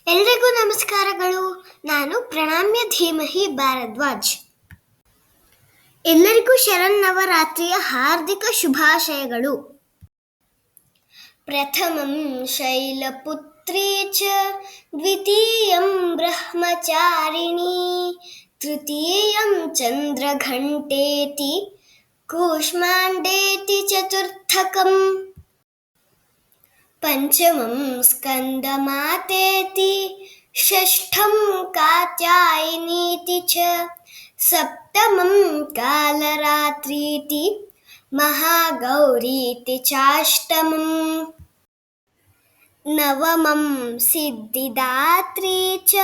ಎಲ್ರಿಗೂ ನಮಸ್ಕಾರಗಳು. ನಾನು ಪ್ರಣಾಮ್ಯ ಧೀಮಹಿ ಭಾರದ್ವಾಜ್. ಎಲ್ಲರಿಗೂ ಶರನ್ನವರಾತ್ರಿಯ ಹಾರ್ದಿಕ ಶುಭಾಶಯಗಳು. ಪ್ರಥಮಂ ಶೈಲಪುತ್ರೀ ಚ ದ್ವಿತೀಯಂ ಬ್ರಹ್ಮಚಾರಿಣೀ ತೃತೀಯಂ ಚಂದ್ರಘಂಟೇತಿ ಕೂಷ್ಮಾಂಡೇತಿ ಚತುರ್ಥಕಂ ಪಂಚಮಂ ಸ್ಕಂದಮಾತೇತಿ ಷಷ್ಠಂ ಕಾತ್ಯಾಯನೀತಿ ಚ ಸಪ್ತಮಂ ಕಾಲರಾತ್ರೀತಿ ಮಹಾಗೌರೀತಿ ಚಾಷ್ಟಮಂ ನವಮಂ ಸಿದ್ಧಿದಾತ್ರೀ ಚ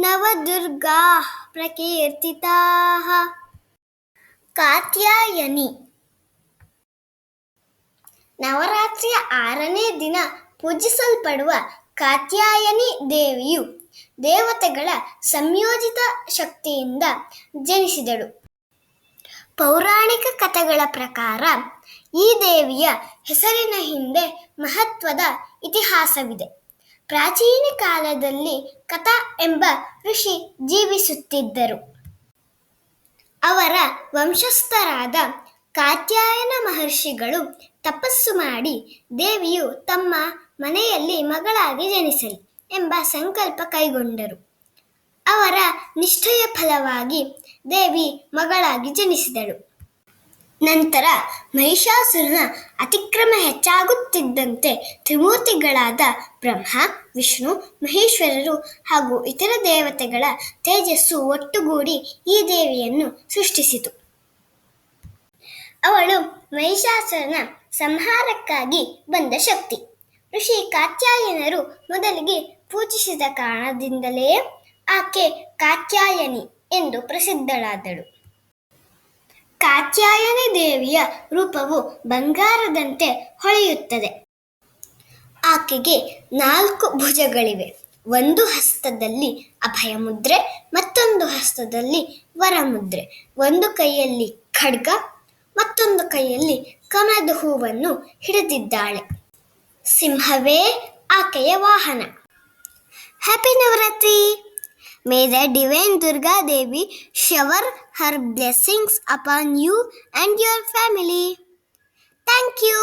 ನವದುರ್ಗಾಃ ಪ್ರಕೀರ್ತಿತಾಃ. ಕಾತ್ಯಾಯನಿ. ನವರಾತ್ರಿಯ 6ನೇ ದಿನ ಪೂಜಿಸಲ್ಪಡುವ ಕಾತ್ಯಾಯನಿ ದೇವಿಯು ದೇವತೆಗಳ ಸಂಯೋಜಿತ ಶಕ್ತಿಯಿಂದ ಜನಿಸಿದಳು. ಪೌರಾಣಿಕ ಕಥೆಗಳ ಪ್ರಕಾರ ಈ ದೇವಿಯ ಹೆಸರಿನ ಹಿಂದೆ ಮಹತ್ವದ ಇತಿಹಾಸವಿದೆ. ಪ್ರಾಚೀನ ಕಾಲದಲ್ಲಿ ಕಥಾ ಎಂಬ ಋಷಿ ಜೀವಿಸುತ್ತಿದ್ದರು. ಅವರ ವಂಶಸ್ಥರಾದ ಕಾತ್ಯಾಯನ ಮಹರ್ಷಿಗಳು ತಪಸ್ಸು ಮಾಡಿ ದೇವಿಯು ತಮ್ಮ ಮನೆಯಲ್ಲಿ ಮಗಳಾಗಿ ಜನಿಸಲಿ ಎಂಬ ಸಂಕಲ್ಪ ಕೈಗೊಂಡರು. ಅವರ ನಿಷ್ಠೆಯ ಫಲವಾಗಿ ದೇವಿ ಮಗಳಾಗಿ ಜನಿಸಿದಳು. ನಂತರ ಮಹಿಷಾಸುರನ ಅತಿಕ್ರಮ ಹೆಚ್ಚಾಗುತ್ತಿದ್ದಂತೆ ತ್ರಿಮೂರ್ತಿಗಳಾದ ಬ್ರಹ್ಮ, ವಿಷ್ಣು, ಮಹೇಶ್ವರರು ಹಾಗೂ ಇತರ ದೇವತೆಗಳ ತೇಜಸ್ಸು ಒಟ್ಟುಗೂಡಿ ಈ ದೇವಿಯನ್ನು ಸೃಷ್ಟಿಸಿತು. ಅವಳು ಮಹಿಷಾಸುರನ ಸಂಹಾರಕ್ಕಾಗಿ ಬಂದ ಶಕ್ತಿ. ಋಷಿ ಕಾತ್ಯಾಯನರು ಮೊದಲಿಗೆ ಪೂಜಿಸಿದ ಕಾರಣದಿಂದಲೇ ಆಕೆ ಕಾತ್ಯಾಯನಿ ಎಂದು ಪ್ರಸಿದ್ಧಳಾದಳು. ಕಾತ್ಯಾಯನಿ ದೇವಿಯ ರೂಪವು ಬಂಗಾರದಂತೆ ಹೊಳೆಯುತ್ತದೆ. ಆಕೆಗೆ 4 ಭುಜಗಳಿವೆ. ಒಂದು ಹಸ್ತದಲ್ಲಿ ಅಭಯ ಮುದ್ರೆ, ಮತ್ತೊಂದು ಹಸ್ತದಲ್ಲಿ ವರಮುದ್ರೆ, ಒಂದು ಕೈಯಲ್ಲಿ ಖಡ್ಗ, ಮತ್ತೊಂದು ಕೈಯಲ್ಲಿ ಕಮಲದ ಹೂವನ್ನು ಹಿಡಿದಿದ್ದಾಳೆ. ಸಿಂಹವೇ ಆಕೆಯ ವಾಹನ. Happy Navratri. May the divine Durga Devi shower her blessings upon you and your family. Thank you.